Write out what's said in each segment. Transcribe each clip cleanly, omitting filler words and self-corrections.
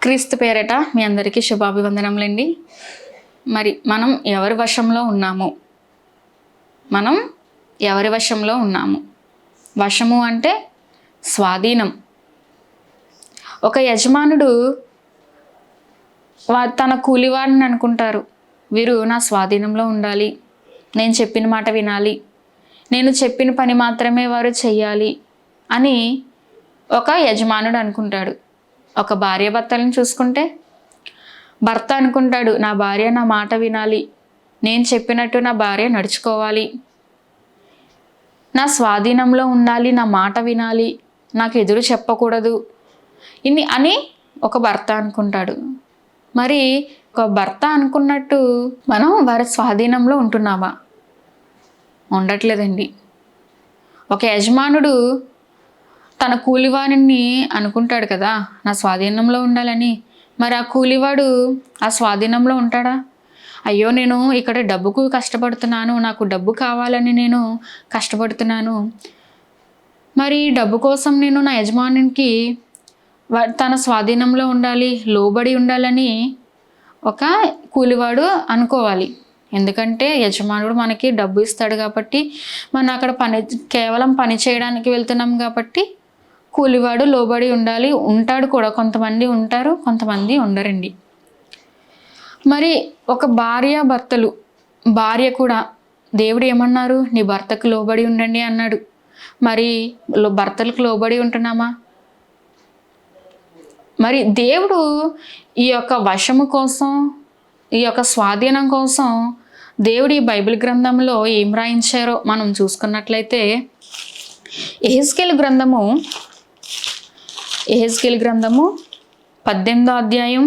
క్రీస్తు పేరట మీ అందరికీ శుభాభివందనములండి. మరి మనం ఎవరి వశంలో ఉన్నాము? మనం ఎవరి వశంలో ఉన్నాము? వశము అంటే స్వాధీనం. ఒక యజమానుడు తన కూలివాడిని అనుకుంటారు, వీరు నా స్వాధీనంలో ఉండాలి, నేను చెప్పిన మాట వినాలి, నేను చెప్పిన పని మాత్రమే వారు చెయ్యాలి అని ఒక యజమానుడు అనుకుంటాడు. ఒక భార్య భర్తలను చూసుకుంటే భర్త అనుకుంటాడు, నా భార్య నా మాట వినాలి, నేను చెప్పినట్టు నా భార్య నడుచుకోవాలి, నా స్వాధీనంలో ఉండాలి, నా మాట వినాలి, నాకు ఎదురు చెప్పకూడదు ఇన్ని అని ఒక భర్త అనుకుంటాడు. మరి ఒక భర్త అనుకున్నట్టు మనం వారి స్వాధీనంలో ఉంటున్నామా? ఉండట్లేదండి. ఒక యజమానుడు తన కూలివాడిని అనుకుంటాడు కదా, నా స్వాధీనంలో ఉండాలని. మరి ఆ కూలివాడు ఆ స్వాధీనంలో ఉంటాడా? అయ్యో, నేను ఇక్కడ డబ్బుకు కష్టపడుతున్నాను, నాకు డబ్బు కావాలని నేను కష్టపడుతున్నాను, మరి డబ్బు కోసం నేను నా యజమానికి తన స్వాధీనంలో ఉండాలి, లోబడి ఉండాలని ఒక కూలివాడు అనుకోవాలి. ఎందుకంటే యజమానుడు మనకి డబ్బు ఇస్తాడు కాబట్టి, మనం అక్కడ కేవలం పని చేయడానికి వెళ్తున్నాం కాబట్టి కూలివాడు లోబడి ఉండాలి. ఉంటాడు కూడా, కొంతమంది ఉంటారు, కొంతమంది ఉండరండి. మరి ఒక భార్య భర్తలు, భార్య కూడా దేవుడు ఏమన్నారు? నీ భర్తకు లోబడి ఉండండి అన్నాడు. మరి భర్తలకు లోబడి ఉంటున్నామా? మరి దేవుడు ఈ యొక్క వశము కోసం, ఈ యొక్క స్వాధీనం కోసం దేవుడు ఈ బైబిల్ గ్రంథంలో ఏం రాయించారో మనం చూసుకున్నట్లయితే యెహెజ్కేలు గ్రంథము 18వ అధ్యాయం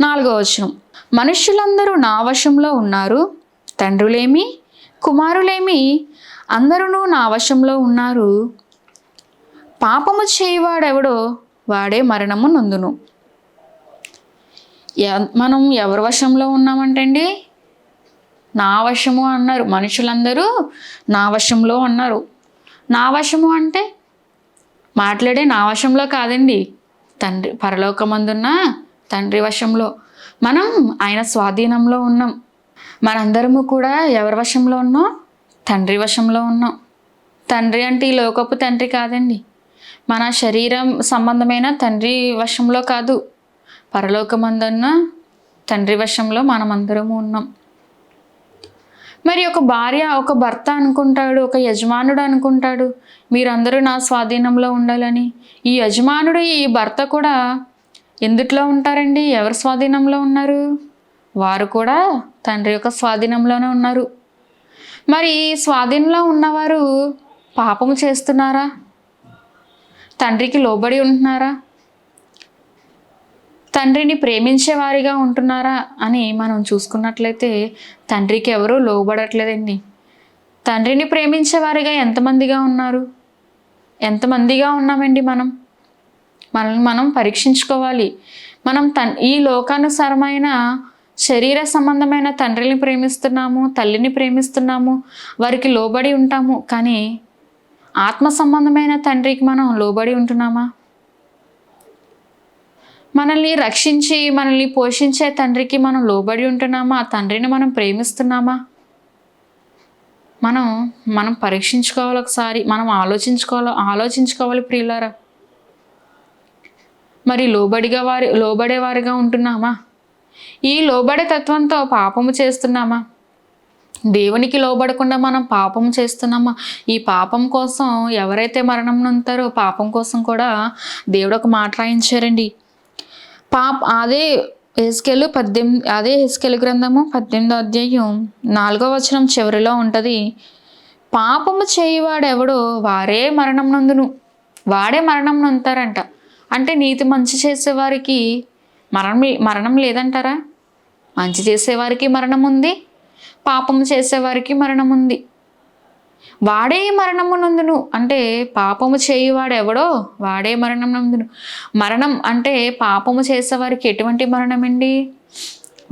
4వ వచనం. మనుష్యులందరూ నా వశంలో ఉన్నారు, తండ్రులేమి కుమారులేమి అందరూ నా వశంలో ఉన్నారు, పాపము చేయువాడెవడో వాడే మరణము నొందును. మనం ఎవరి వశంలో ఉన్నామంటండి? నా వశము అన్నారు. మనుషులందరూ నా వశంలో ఉన్నారు. నా వశము అంటే మాట్లాడే నా వశంలో కాదండి, తండ్రి పరలోకమందున్న తండ్రి వశంలో. మనం ఆయన స్వాధీనంలో ఉన్నాం. మనందరము కూడా ఎవరి వశంలో ఉన్నాం? తండ్రి వశంలో ఉన్నాం. తండ్రి అంటే ఈ లోకపు తండ్రి కాదండి, మన శరీరం సంబంధమైన తండ్రి వశంలో కాదు, పరలోకమందున్న తండ్రి వశంలో మనమందరము ఉన్నాం. మరి ఒక భార్య ఒక భర్త అనుకుంటాడు, ఒక యజమానుడు అనుకుంటాడు, మీరందరూ నా స్వాధీనంలో ఉండాలని. ఈ యజమానుడు ఈ భర్త కూడా ఎందుట్లో ఉంటారండి? ఎవరి స్వాధీనంలో ఉన్నారు? వారు కూడా తండ్రి యొక్క స్వాధీనంలోనే ఉన్నారు. మరి స్వాధీనంలో ఉన్నవారు పాపము చేస్తున్నారా? తండ్రికి లోబడి ఉంటున్నారా? తండ్రిని ప్రేమించే వారిగా ఉంటున్నారా అని మనం చూసుకున్నట్లయితే తండ్రికి ఎవరూ లోబడట్లేదండి. తండ్రిని ప్రేమించే వారిగా ఎంతమందిగా ఉన్నారు? ఎంతమందిగా ఉన్నామండి? మనల్ని మనం పరీక్షించుకోవాలి. మనం ఈ లోకానుసారమైన శరీర సంబంధమైన తండ్రిని ప్రేమిస్తున్నాము, తల్లిని ప్రేమిస్తున్నాము, వారికి లోబడి ఉంటాము, కానీ ఆత్మ సంబంధమైన తండ్రికి మనం లోబడి ఉంటున్నామా? మనల్ని రక్షించి మనల్ని పోషించే తండ్రికి మనం లోబడి ఉంటున్నామా? ఆ తండ్రిని మనం ప్రేమిస్తున్నామా? మనం పరీక్షించుకోవాలి ఒకసారి. మనం ఆలోచించుకోవాలి ప్రియులారా. మరి లోబడేవారిగా ఉంటున్నామా? ఈ లోబడే తత్వంతో పాపము చేస్తున్నామా? దేవునికి లోబడకుండా మనం పాపం చేస్తున్నామా? ఈ పాపం కోసం ఎవరైతే మరణం నొందుతారో పాపం కోసం కూడా దేవుడు ఒక మాట రాయించారండి. అదే యెహెజ్కేలు గ్రంథము 18వ అధ్యాయం 4వ వచనం చివరిలో ఉంటుంది, పాపము చేయువాడెవడో వాడే మరణం నొందుతారంట. అంటే నీతి మంచి చేసేవారికి మరణం లేదంటారా? మంచి చేసేవారికి మరణం ఉంది, పాపము చేసేవారికి మరణం ఉంది. వాడే మరణము నొందును అంటే పాపము చేయువాడెవడో వాడే మరణం నొందును. మరణం అంటే పాపము చేసేవారికి ఎటువంటి మరణం అండి?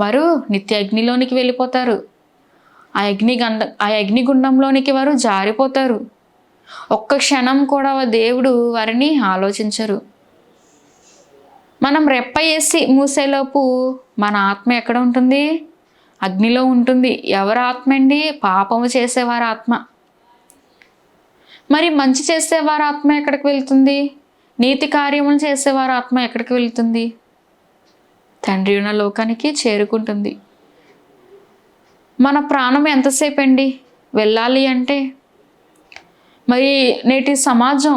వారు నిత్య అగ్నిలోనికి వెళ్ళిపోతారు. ఆ అగ్నిగుండంలోనికి వారు జారిపోతారు. ఒక్క క్షణం కూడా దేవుడు వారిని ఆలోచించరు. మనం రెప్ప వేసి మూసేలోపు మన ఆత్మ ఎక్కడ ఉంటుంది? అగ్నిలో ఉంటుంది. ఎవరి ఆత్మ అండి? పాపము చేసేవారి ఆత్మ. మరి మంచి చేసేవారి ఆత్మ ఎక్కడికి వెళ్తుంది? నీతి కార్యములు చేసేవారి ఆత్మ ఎక్కడికి వెళ్తుంది? తండ్రి ఉన్న లోకానికి చేరుకుంటుంది. మన ప్రాణం ఎంతసేపు అండి వెళ్ళాలి అంటే? మరి నేటి సమాజం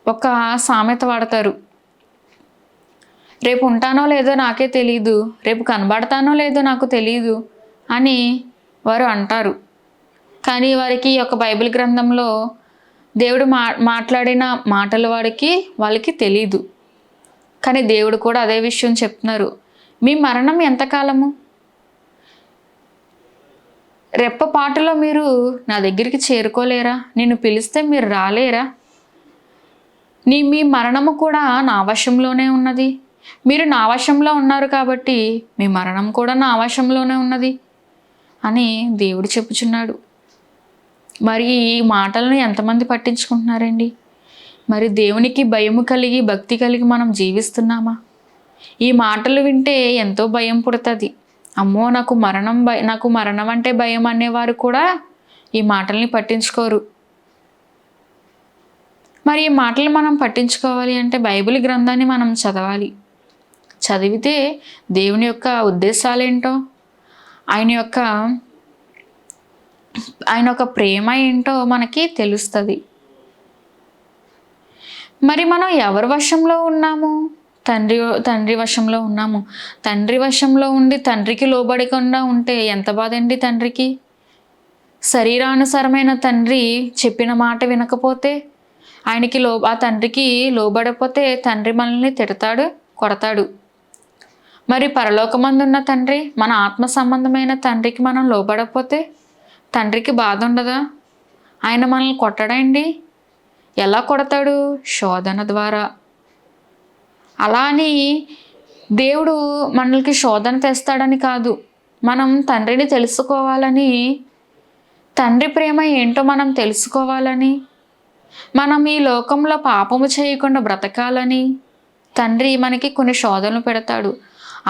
ఒక సామెత వాడతారు, రేపు ఉంటానో లేదో నాకే తెలీదు, రేపు కనబడతానో లేదో నాకు తెలీదు అని వారు అంటారు. కానీ వారికి ఒక బైబిల్ గ్రంథంలో దేవుడు మాట్లాడిన మాటలు వాళ్ళకి తెలీదు. కానీ దేవుడు కూడా అదే విషయం చెప్తున్నారు. మీ మరణం ఎంతకాలము? రెప్పపాటులో మీరు నా దగ్గరికి చేరుకోలేరా? నిన్ను పిలిస్తే మీరు రాలేరా? మీ మరణము కూడా నా వశంలోనే ఉన్నది. మీరు నా వశంలో ఉన్నారు కాబట్టి మీ మరణం కూడా నా వశంలోనే ఉన్నది అని దేవుడు చెప్పుచున్నాడు. మరి ఈ మాటలను ఎంతమంది పట్టించుకుంటున్నారండి? మరి దేవునికి భయము కలిగి భక్తి కలిగి మనం జీవిస్తున్నామా? ఈ మాటలు వింటే ఎంతో భయం పుడుతుంది. అమ్మో నాకు మరణం అంటే భయం అనేవారు కూడా ఈ మాటల్ని పట్టించుకోరు. మరి ఈ మాటలు మనం పట్టించుకోవాలి అంటే బైబిల్ గ్రంథాన్ని మనం చదవాలి. చదివితే దేవుని యొక్క ఉద్దేశాలేంటో, ఆయన యొక్క ప్రేమ ఏంటో మనకి తెలుస్తుంది. మరి మనం ఎవరి వశంలో ఉన్నాము? తండ్రి వశంలో ఉన్నాము. తండ్రి వశంలో ఉండి తండ్రికి లోబడకుండా ఉంటే ఎంత బాధ అండి తండ్రికి. శరీరానుసారమైన తండ్రి చెప్పిన మాట వినకపోతే, ఆ తండ్రికి లోబడకపోతే తండ్రి మనల్ని తిడతాడు, కొడతాడు. మరి పరలోకమందున్న తండ్రి, మన ఆత్మ సంబంధమైన తండ్రికి మనం లోబడకపోతే తండ్రికి బాధ ఉండదా? ఆయన మనల్ని కొట్టడండి. ఎలా కొడతాడు? శోధన ద్వారా. అలా అని దేవుడు మనల్కి శోధన తెస్తాడని కాదు. మనం తండ్రిని తెలుసుకోవాలని, తండ్రి ప్రేమ ఏంటో మనం తెలుసుకోవాలని, మనం ఈ లోకంలో పాపము చేయకుండా బ్రతకాలని తండ్రి మనకి కొన్ని శోధనలు పెడతాడు.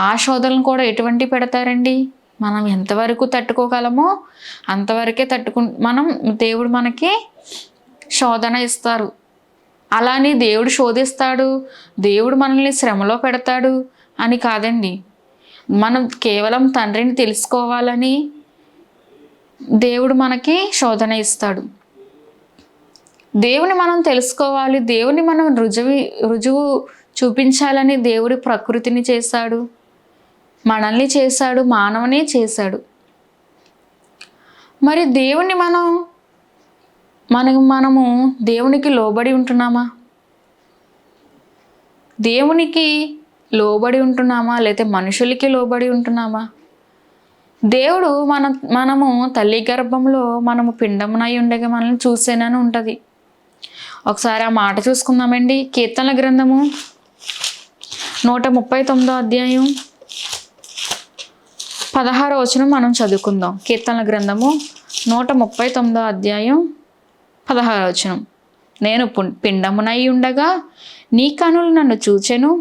ఆ శోధనలు కూడా ఎటువంటి పెడతారండి? మనం ఎంతవరకు తట్టుకోగలమో అంతవరకే దేవుడు మనకి శోధన ఇస్తారు. అలాని దేవుడు శోధిస్తాడు, దేవుడు మనల్ని శ్రమలో పెడతాడు అని కాదండి. మనం కేవలం తండ్రిని తెలుసుకోవాలని దేవుడు మనకి శోధన ఇస్తాడు. దేవుని మనం తెలుసుకోవాలి, దేవుని మనం రుజువు చూపించాలని దేవుడి ప్రకృతిని చేశాడు, మనల్ని చేశాడు, మానవుని చేశాడు. మరి దేవుని మనము దేవునికి లోబడి ఉంటున్నామా? దేవునికి లోబడి ఉంటున్నామా లేకపోతే మనుషులకి లోబడి ఉంటున్నామా? దేవుడు మనము తల్లి గర్భంలో మనము పిండమునై ఉండగా మనల్ని చూసేనని ఉంటుంది. ఒకసారి ఆ మాట చూసుకుందామండి. కీర్తనల గ్రంథము 139 అధ్యాయం 16వ వచనం మనం చదువుకుందాం. కీర్తనల గ్రంథము 139 అధ్యాయం 16వ వచనం. నేను పిండమునై ఉండగా నీ కనులు నన్ను చూచెను,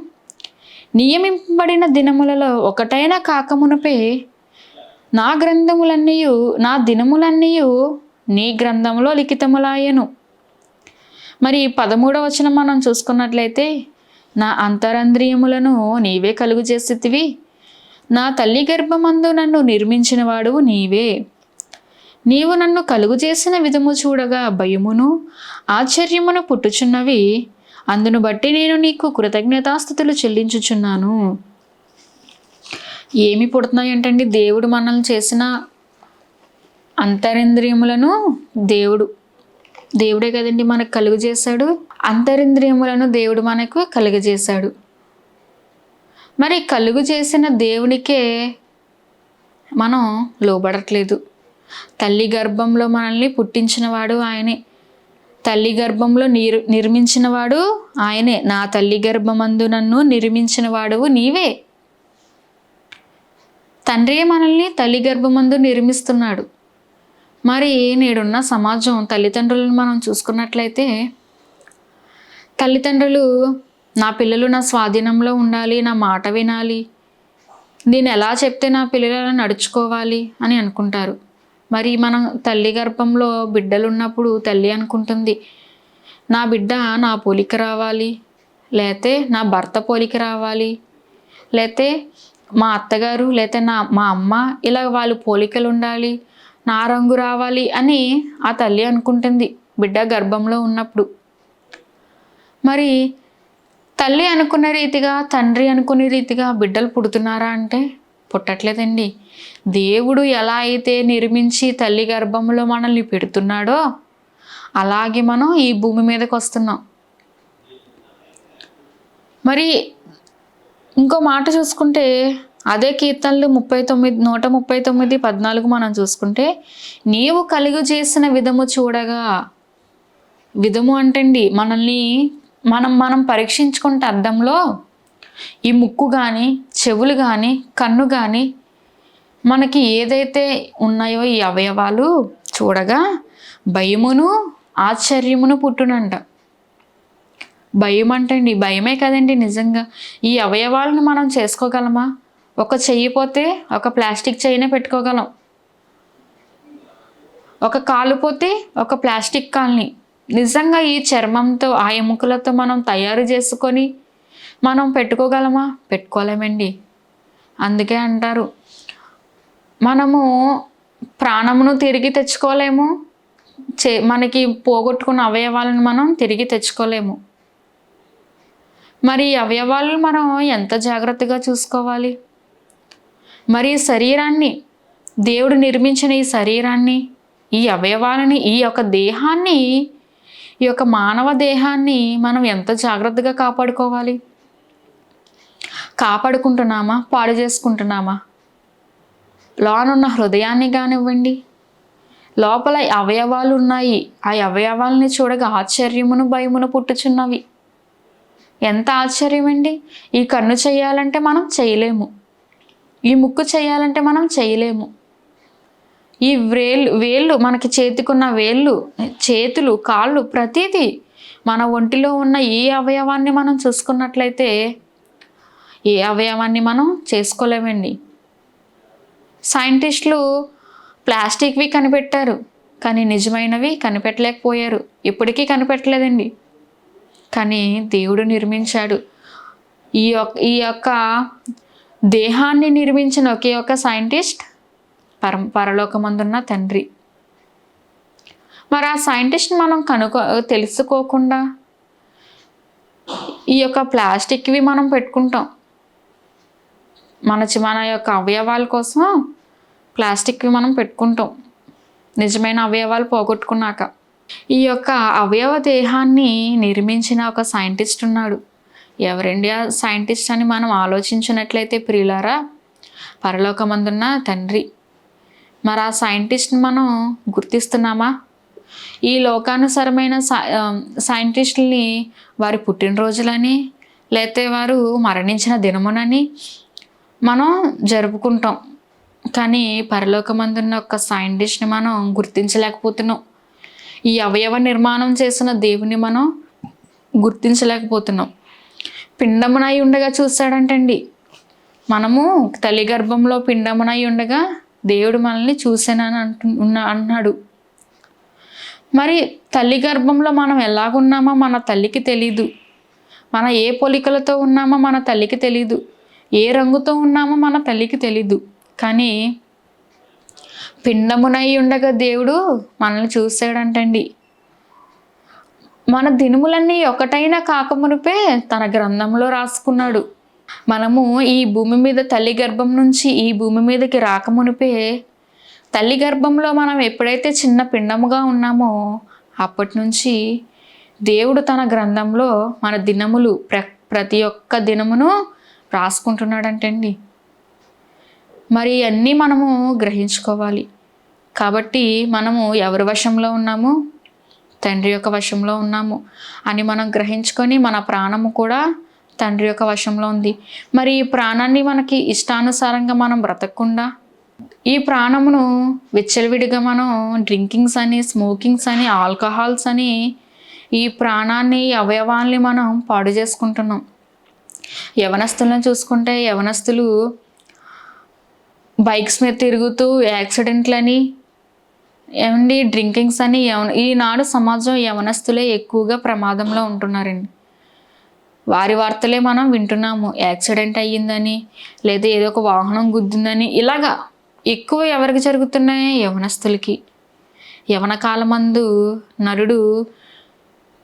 నియమింపబడిన దినములలో ఒకటైనా కాకమునుపే నా దినములన్నీ నీ గ్రంథములో లిఖితములాయెను. మరి 13వ వచనం మనం చూసుకున్నట్లయితే, నా అంతరంద్రియములను నీవే కలుగు చేసితివి, నా తల్లి గర్భమందు నన్ను నిర్మించిన వాడువు నీవే. నీవు నన్ను కలుగు చేసిన విధము చూడగా భయమును ఆశ్చర్యమును పుట్టుచున్నవి, అందును బట్టి నేను నీకు కృతజ్ఞతాస్తుతులు చెల్లించుచున్నాను. ఏమి పుడుతున్నాయి ఏంటండి? దేవుడు మనల్ని చేసిన అంతరింద్రియములను దేవుడే కదండి మనకు కలుగు చేశాడు. అంతరింద్రియములను దేవుడు మనకు కలుగజేశాడు. మరి కలుగు చేసిన దేవునికే మనం లోబడట్లేదు. తల్లి గర్భంలో మనల్ని పుట్టించినవాడు ఆయనే, తల్లి గర్భంలో నిర్మించినవాడు ఆయనే. నా తల్లి గర్భమందు నన్ను నిర్మించిన వాడువు నీవే. తండ్రి మనల్ని తల్లి గర్భమందు నిర్మిస్తున్నాడు. మరి నేడున్న సమాజం తల్లిదండ్రులను మనం చూసుకున్నట్లయితే, తల్లిదండ్రులు నా పిల్లలు నా స్వాధీనంలో ఉండాలి, నా మాట వినాలి, నేను ఎలా చెప్తే నా పిల్లలు అలా నడుచుకోవాలి అని అనుకుంటారు. మరి మనం తల్లి గర్భంలో బిడ్డలు ఉన్నప్పుడు తల్లి అనుకుంటుంది, నా బిడ్డ నా పోలిక రావాలి, లేతే నా భర్త పోలిక రావాలి, లేతే మా అత్తగారు లేతే మా అమ్మ ఇలా వాళ్ళు పోలికలు ఉండాలి, నా రంగు రావాలి అని ఆ తల్లి అనుకుంటుంది బిడ్డ గర్భంలో ఉన్నప్పుడు. మరి తల్లి అనుకున్న రీతిగా తండ్రి అనుకునే రీతిగా బిడ్డలు పుడుతున్నారా అంటే పుట్టట్లేదండి. దేవుడు ఎలా అయితే నిర్మించి తల్లి గర్భంలో మనల్ని పెడుతున్నాడో అలాగే మనం ఈ భూమి మీదకి వస్తున్నాం. మరి ఇంకో మాట చూసుకుంటే అదే కీర్తనలు 139:14 మనం చూసుకుంటే, నీవు కలుగు చేసిన విధము చూడగా, విధము అంటండి మనల్ని మనం పరీక్షించుకుంటే అద్దంలో ఈ ముక్కు కానీ, చెవులు కానీ, కన్ను కానీ మనకి ఏదైతే ఉన్నాయో ఈ అవయవాలు చూడగా భయమును ఆశ్చర్యమును పుట్టునంట. భయం అంటండి, భయమే కదండి నిజంగా. ఈ అవయవాలను మనం చేసుకోగలమా? ఒక చెయ్యి పోతే ఒక ప్లాస్టిక్ చెయ్యినే పెట్టుకోగలం, ఒక కాలు పోతే ఒక ప్లాస్టిక్ కాల్ని. నిజంగా ఈ చర్మంతో ఆ ఎముకలతో మనం తయారు చేసుకొని మనం పెట్టుకోగలమా? పెట్టుకోలేమండి. అందుకే అంటారు మనము ప్రాణమును తిరిగి తెచ్చుకోలేము, మనకి పోగొట్టుకున్న అవయవాలను మనం తిరిగి తెచ్చుకోలేము. మరి ఈ అవయవాలను మనం ఎంత జాగ్రత్తగా చూసుకోవాలి? మరి శరీరాన్ని, దేవుడు నిర్మించిన ఈ శరీరాన్ని, ఈ అవయవాలని, ఈ యొక్క దేహాన్ని, ఈ యొక్క మానవ దేహాన్ని మనం ఎంత జాగ్రత్తగా కాపాడుకోవాలి? కాపాడుకుంటున్నామా? పాడు చేసుకుంటున్నామా? లోనున్న హృదయాన్ని కానివ్వండి, లోపల అవయవాలు ఉన్నాయి, ఆ అవయవాలని చూడగా ఆశ్చర్యమును భయమును పుట్టుచున్నవి. ఎంత ఆశ్చర్యం అండి! ఈ కన్ను చేయాలంటే మనం చేయలేము, ఈ ముక్కు చేయాలంటే మనం చేయలేము, ఈ వేళ్ళు మనకి చేతికున్న వేళ్ళు, చేతులు, కాళ్ళు, ప్రతిదీ మన ఒంటిలో ఉన్న ఏ అవయవాన్ని మనం చూసుకున్నట్లయితే ఏ అవయవాన్ని మనం చేసుకోలేమండి. సైంటిస్టులు ప్లాస్టిక్వి కనిపెట్టారు, కానీ నిజమైనవి కనిపెట్టలేకపోయారు, ఇప్పటికీ కనిపెట్టలేదండి. కానీ దేవుడు నిర్మించాడు. ఈ యొక్క దేహాన్ని నిర్మించిన ఒకే ఒక సైంటిస్ట్ పరలోకమందున్న తండ్రి. మరి ఆ సైంటిస్ట్ మనం తెలుసుకోకుండా ఈ యొక్క ప్లాస్టిక్వి మనం పెట్టుకుంటాం. మన యొక్క అవయవాల కోసం ప్లాస్టిక్వి మనం పెట్టుకుంటాం, నిజమైన అవయవాలు పోగొట్టుకున్నాక. ఈ యొక్క అవయవ దేహాన్ని నిర్మించిన ఒక సైంటిస్ట్ ఉన్నాడు. ఎవరండి ఆ సైంటిస్ట్ అని మనం ఆలోచించినట్లయితే ప్రియులారా, పరలోకమందున్న తండ్రి. మరి ఆ సైంటిస్ట్ని మనం గుర్తిస్తున్నామా? ఈ లోకానుసారమైన సైంటిస్టుల్ని వారి పుట్టినరోజులని లేకపోతే వారు మరణించిన దినమునని మనం జరుపుకుంటాం, కానీ పరలోకమందున్న ఒక సైంటిస్ట్ని మనం గుర్తించలేకపోతున్నాం. ఈ అవయవ నిర్మాణం చేసిన దేవుని మనం గుర్తించలేకపోతున్నాం. పిండమునై ఉండగా చూశాడంటండి. మనము తల్లి గర్భంలో పిండమునై ఉండగా దేవుడు మనల్ని చూసానని అన్నాడు. మరి తల్లి గర్భంలో మనం ఎలాగున్నామో మన తల్లికి తెలీదు, మన ఏ పోలికలతో ఉన్నామో మన తల్లికి తెలీదు, ఏ రంగుతో ఉన్నామో మన తల్లికి తెలీదు. కానీ పిండమునై ఉండగా దేవుడు మనల్ని చూశాడంటండి. మన దినములన్నీ ఒకటైనా కాకమునిపే తన గ్రంథంలో రాసుకున్నాడు. మనము ఈ భూమి మీద తల్లి గర్భం నుంచి ఈ భూమి మీదకి రాకమునిపే, తల్లి గర్భంలో మనం ఎప్పుడైతే చిన్న పిండముగా ఉన్నామో అప్పటి నుంచి దేవుడు తన గ్రంథంలో మన దినములు ప్రతి ఒక్క దినమును రాసుకుంటున్నాడంటండి. మరి అన్నీ మనము గ్రహించుకోవాలి. కాబట్టి మనము ఎవరి వశంలో ఉన్నాము? తండ్రి యొక్క వశంలో ఉన్నాము అని మనం గ్రహించుకొని మన ప్రాణము కూడా తండ్రి యొక్క వశంలో ఉంది. మరి ఈ ప్రాణాన్ని మనకి ఇష్టానుసారంగా మనం బ్రతకకుండా ఈ ప్రాణమును విచ్చలవిడిగా మనం డ్రింకింగ్స్ అని, స్మోకింగ్స్ అని, ఆల్కహాల్స్ అని ఈ ప్రాణాన్ని, ఈ అవయవాల్ని మనం పాడు చేసుకుంటున్నాం. యవనస్తులను చూసుకుంటే యవనస్తులు బైక్స్ మీద తిరుగుతూ యాక్సిడెంట్లని, ఏమండి డ్రింకింగ్స్ అని, ఈనాడు సమాజం యవనస్తులే ఎక్కువగా ప్రమాదంలో ఉంటున్నారండి. వారి వార్తలే మనం వింటున్నాము. యాక్సిడెంట్ అయ్యిందని, లేదా ఏదో ఒక వాహనం గుద్దిందని, ఇలాగా ఎక్కువ ఎవరికి జరుగుతున్నాయి? యవనస్తులకి. యవన కాలమందు నరుడు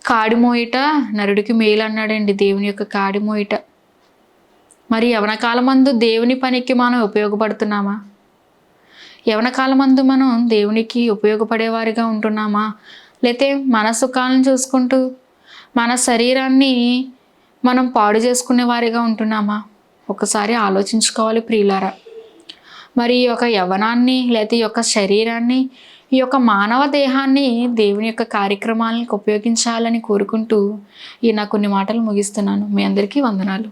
కాడిమోయిట నరుడికి మేలు అన్నాడండి, దేవుని యొక్క కాడిమోయిట. మరి యవన కాలమందు దేవుని పనికి మనం ఉపయోగపడుతున్నామా? యవన కాలమందు మనం దేవునికి ఉపయోగపడేవారిగా ఉంటున్నామా? లేతే మన సుఖాలను చూసుకుంటూ మన శరీరాన్ని మనం పాడు చేసుకునే వారిగా ఉంటున్నామా? ఒకసారి ఆలోచించుకోవాలి ప్రియులారా. మరి ఈ యొక్క యవ్వనాన్ని, లేకపోతే ఈ యొక్క శరీరాన్ని, ఈ యొక్క మానవ దేహాన్ని దేవుని యొక్క కార్యక్రమాలకు ఉపయోగించాలని కోరుకుంటూ ఈ నా కొన్ని మాటలు ముగిస్తున్నాను. మీ అందరికీ వందనాలు.